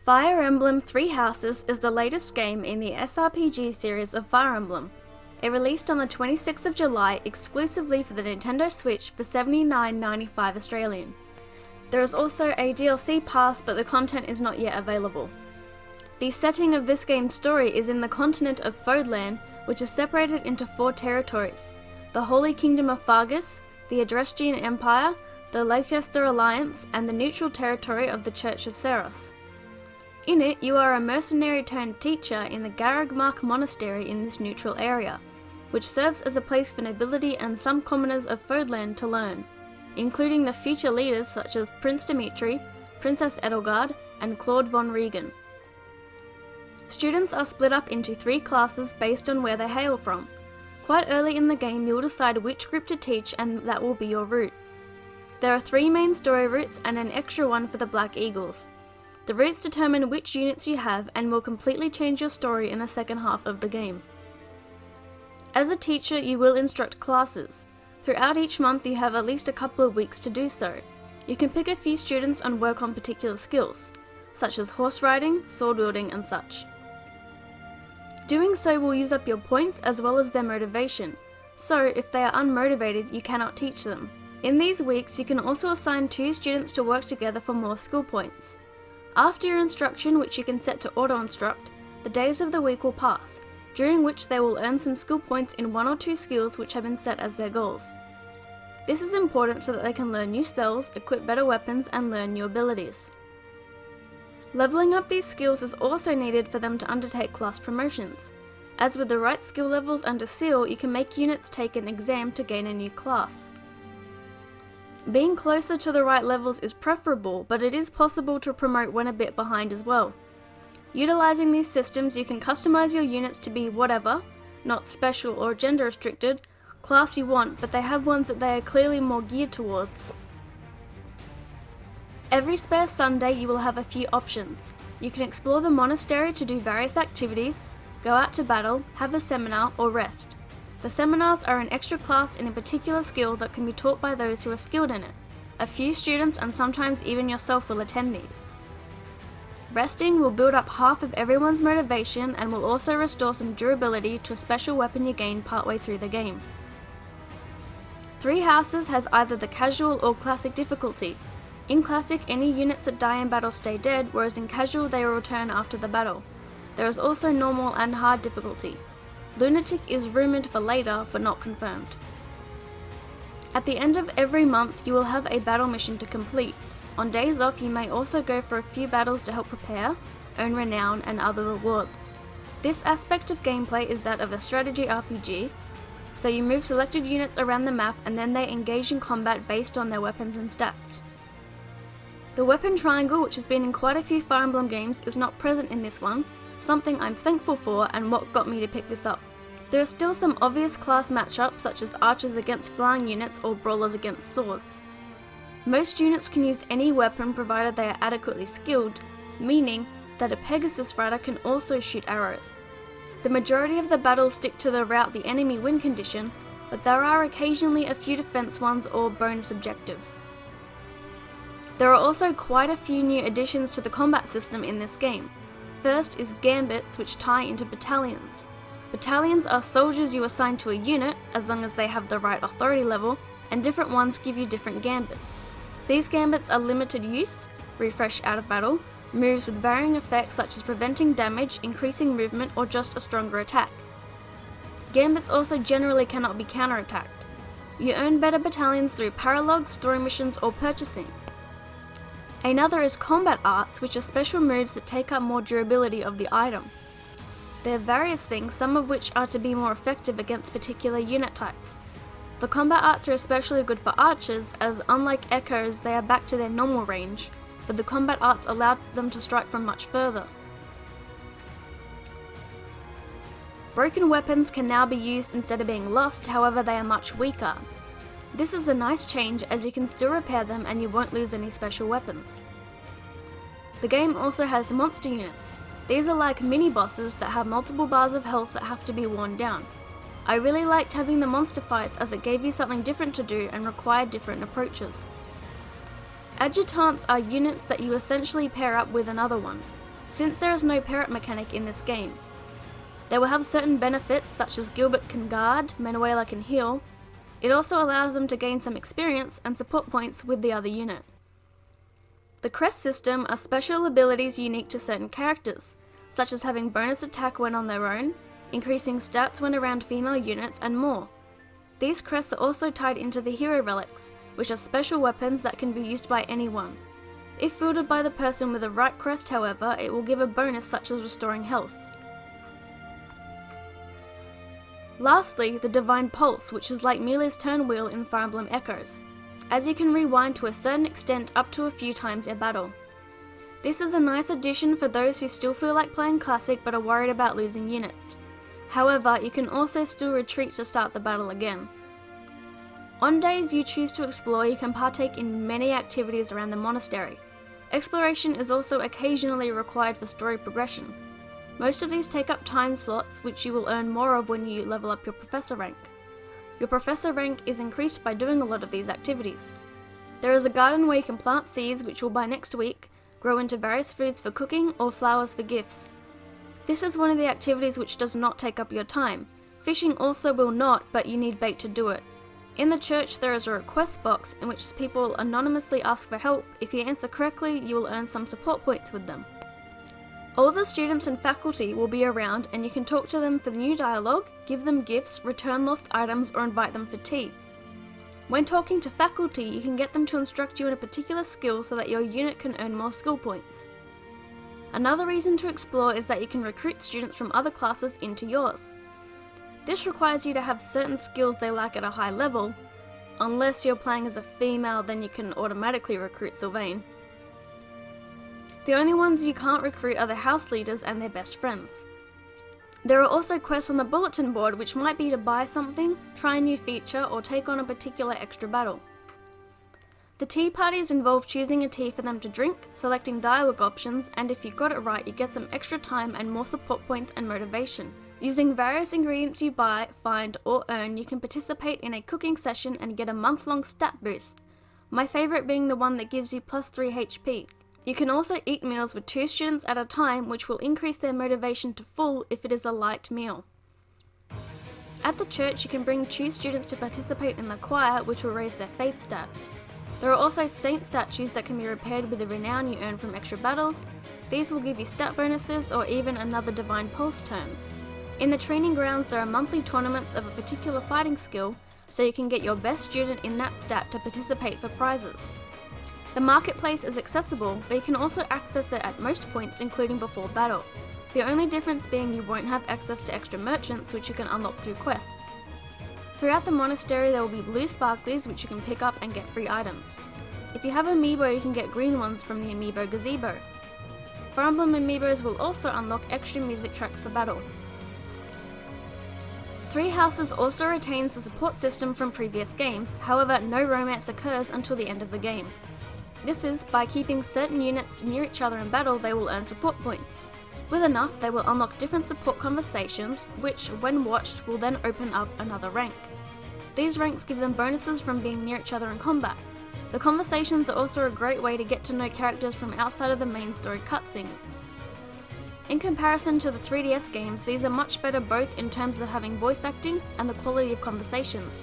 Fire Emblem Three Houses is the latest game in the SRPG series of Fire Emblem. It released on the 26th of July exclusively for the Nintendo Switch for $79.95 Australian. There is also a DLC pass, but the content is not yet available. The setting of this game's story is in the continent of Fodland, which is separated into 4 territories: the Holy Kingdom of Fargus, the Adrestian Empire, the Leicester Alliance, and the neutral territory of the Church of Seros. In it, you are a mercenary turned teacher in the Garagmark Monastery in this neutral area, which serves as a place for nobility and some commoners of Fodland to learn, including the future leaders such as Prince Dimitri, Princess Edelgard, and Claude von Regen. Students are split up into 3 classes based on where they hail from. Quite early in the game, you'll decide which group to teach, and that will be your route. There are 3 main story routes and an extra one for the Black Eagles. The routes determine which units you have and will completely change your story in the second half of the game. As a teacher, you will instruct classes. Throughout each month, you have at least a couple of weeks to do so. You can pick a few students and work on particular skills, such as horse riding, sword wielding, and such. Doing so will use up your points as well as their motivation, so if they are unmotivated, you cannot teach them. In these weeks, you can also assign 2 students to work together for more skill points. After your instruction, which you can set to auto-instruct, the days of the week will pass, during which they will earn some skill points in 1 or 2 skills which have been set as their goals. This is important so that they can learn new spells, equip better weapons, and learn new abilities. Leveling up these skills is also needed for them to undertake class promotions. As with the right skill levels under Seal, you can make units take an exam to gain a new class. Being closer to the right levels is preferable, but it is possible to promote when a bit behind as well. Utilizing these systems, you can customize your units to be whatever, not special or gender restricted, class you want, but they have ones that they are clearly more geared towards. Every spare Sunday you will have a few options. You can explore the monastery to do various activities, go out to battle, have a seminar, or rest. The seminars are an extra class in a particular skill that can be taught by those who are skilled in it. A few students and sometimes even yourself will attend these. Resting will build up half of everyone's motivation and will also restore some durability to a special weapon you gain partway through the game. Three Houses has either the casual or classic difficulty. In classic, any units that die in battle stay dead, whereas in casual they will return after the battle. There is also normal and hard difficulty. Lunatic is rumoured for later, but not confirmed. At the end of every month, you will have a battle mission to complete. On days off, you may also go for a few battles to help prepare, earn renown, and other rewards. This aspect of gameplay is that of a strategy RPG, so you move selected units around the map and then they engage in combat based on their weapons and stats. The weapon triangle, which has been in quite a few Fire Emblem games, is not present in this one, something I'm thankful for and what got me to pick this up. There are still some obvious class matchups such as archers against flying units or brawlers against swords. Most units can use any weapon provided they are adequately skilled, meaning that a Pegasus rider can also shoot arrows. The majority of the battles stick to the route the enemy win condition, but there are occasionally a few defense ones or bonus objectives. There are also quite a few new additions to the combat system in this game. First is gambits, which tie into battalions. Battalions are soldiers you assign to a unit, as long as they have the right authority level, and different ones give you different gambits. These gambits are limited use, refresh out of battle, moves with varying effects such as preventing damage, increasing movement, or just a stronger attack. Gambits also generally cannot be counterattacked. You earn better battalions through paralogs, story missions, or purchasing. Another is combat arts, which are special moves that take up more durability of the item. There are various things, some of which are to be more effective against particular unit types. The combat arts are especially good for archers, as unlike echoes, they are back to their normal range, but the combat arts allow them to strike from much further. Broken weapons can now be used instead of being lost, however they are much weaker. This is a nice change as you can still repair them and you won't lose any special weapons. The game also has monster units. These are like mini-bosses that have multiple bars of health that have to be worn down. I really liked having the monster fights as it gave you something different to do and required different approaches. Adjutants are units that you essentially pair up with another one. since there is no parrot mechanic in this game. They will have certain benefits such as Gilbert can guard, Manuela can heal. It also allows them to gain some experience and support points with the other unit. The crest system are special abilities unique to certain characters, such as having bonus attack when on their own, increasing stats when around female units, and more. These crests are also tied into the hero relics, which are special weapons that can be used by anyone. If wielded by the person with the right crest, however, it will give a bonus such as restoring health. Lastly, the Divine Pulse, which is like Melee's turn wheel in Fire Emblem Echoes, as you can rewind to a certain extent up to a few times a battle. This is a nice addition for those who still feel like playing Classic but are worried about losing units. However, you can also still retreat to start the battle again. On days you choose to explore, you can partake in many activities around the monastery. Exploration is also occasionally required for story progression. Most of these take up time slots, which you will earn more of when you level up your professor rank. Your professor rank is increased by doing a lot of these activities. There is a garden where you can plant seeds, which will by next week grow into various foods for cooking or flowers for gifts. This is one of the activities which does not take up your time. Fishing also will not, but you need bait to do it. In the church there is a request box in which people anonymously ask for help. If you answer correctly, you will earn some support points with them. All the students and faculty will be around and you can talk to them for new dialogue, give them gifts, return lost items, or invite them for tea. When talking to faculty, you can get them to instruct you in a particular skill so that your unit can earn more skill points. Another reason to explore is that you can recruit students from other classes into yours. This requires you to have certain skills they lack at a high level. Unless you're playing as a female, then you can automatically recruit Sylvain. The only ones you can't recruit are the house leaders and their best friends. There are also quests on the bulletin board which might be to buy something, try a new feature, or take on a particular extra battle. The tea parties involve choosing a tea for them to drink, selecting dialogue options, and if you got it right you get some extra time and more support points and motivation. Using various ingredients you buy, find, or earn, you can participate in a cooking session and get a month-long stat boost. My favourite being the one that gives you plus 3 HP. You can also eat meals with 2 students at a time, which will increase their motivation to full if it is a light meal. At the church you can bring 2 students to participate in the choir, which will raise their faith stat. There are also saint statues that can be repaired with the renown you earn from extra battles. These will give you stat bonuses or even another Divine Pulse turn. In the training grounds there are monthly tournaments of a particular fighting skill, so you can get your best student in that stat to participate for prizes. The marketplace is accessible, but you can also access it at most points, including before battle. The only difference being you won't have access to extra merchants, which you can unlock through quests. Throughout the monastery there will be blue sparklies which you can pick up and get free items. If you have amiibo you can get green ones from the amiibo gazebo. Fire Emblem amiibos will also unlock extra music tracks for battle. 3 Houses also retains the support system from previous games, however no romance occurs until the end of the game. This is, by keeping certain units near each other in battle they will earn support points. With enough they will unlock different support conversations, which when watched will then open up another rank. These ranks give them bonuses from being near each other in combat. The conversations are also a great way to get to know characters from outside of the main story cutscenes. In comparison to the 3DS games, these are much better both in terms of having voice acting and the quality of conversations.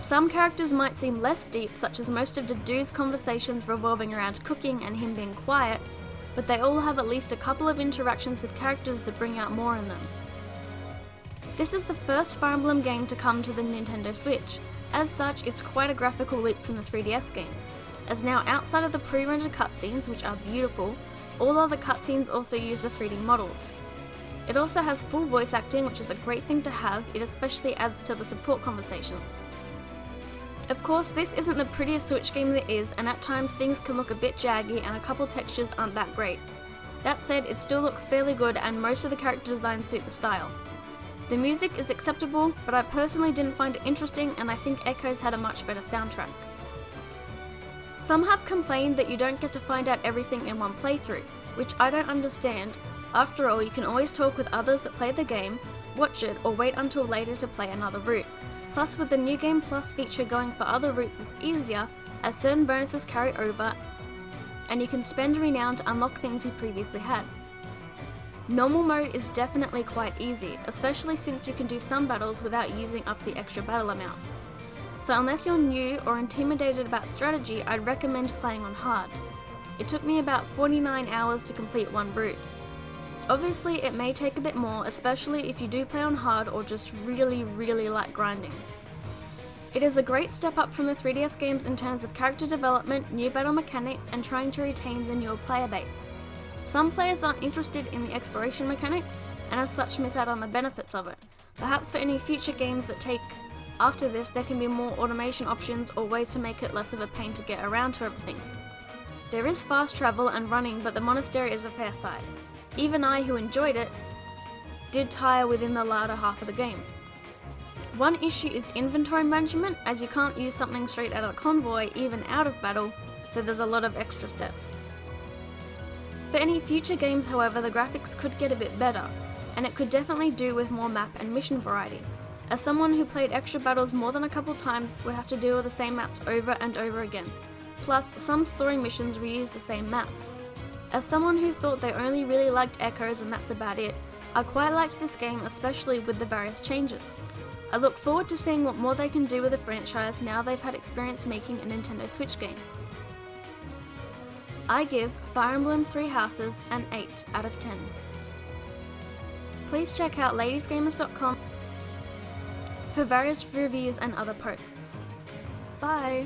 Some characters might seem less deep, such as most of Dedue's conversations revolving around cooking and him being quiet, but they all have at least a couple of interactions with characters that bring out more in them. This is the first Fire Emblem game to come to the Nintendo Switch. As such, it's quite a graphical leap from the 3DS games, as now outside of the pre-rendered cutscenes, which are beautiful, all other cutscenes also use the 3D models. It also has full voice acting, which is a great thing to have. It especially adds to the support conversations. Of course, this isn't the prettiest Switch game there is, and at times things can look a bit jaggy and a couple textures aren't that great. That said, it still looks fairly good and most of the character designs suit the style. The music is acceptable, but I personally didn't find it interesting and I think Echoes had a much better soundtrack. Some have complained that you don't get to find out everything in one playthrough, which I don't understand. After all, you can always talk with others that play the game, watch it, or wait until later to play another route. Plus, with the New Game Plus feature, going for other routes is easier, as certain bonuses carry over, and you can spend renown to unlock things you previously had. Normal mode is definitely quite easy, especially since you can do some battles without using up the extra battle amount. So unless you're new or intimidated about strategy, I'd recommend playing on hard. It took me about 49 hours to complete one route. Obviously it may take a bit more, especially if you do play on hard or just really like grinding. It is a great step up from the 3DS games in terms of character development, new battle mechanics, and trying to retain the newer player base. Some players aren't interested in the exploration mechanics, and as such miss out on the benefits of it. Perhaps for any future games that take after this, there can be more automation options or ways to make it less of a pain to get around to everything. There is fast travel and running, but the monastery is a fair size. Even I, who enjoyed it, did tire within the latter half of the game. One issue is inventory management, as you can't use something straight out of convoy even out of battle, so there's a lot of extra steps. For any future games, however, the graphics could get a bit better, and it could definitely do with more map and mission variety. As someone who played extra battles more than a couple times would have to deal with the same maps over and over again. Plus, some story missions reuse the same maps. As someone who thought they only really liked Echoes and that's about it, I quite liked this game, especially with the various changes. I look forward to seeing what more they can do with the franchise now they've had experience making a Nintendo Switch game. I give Fire Emblem Three Houses an 8 out of 10. Please check out ladiesgamers.com for various reviews and other posts. Bye!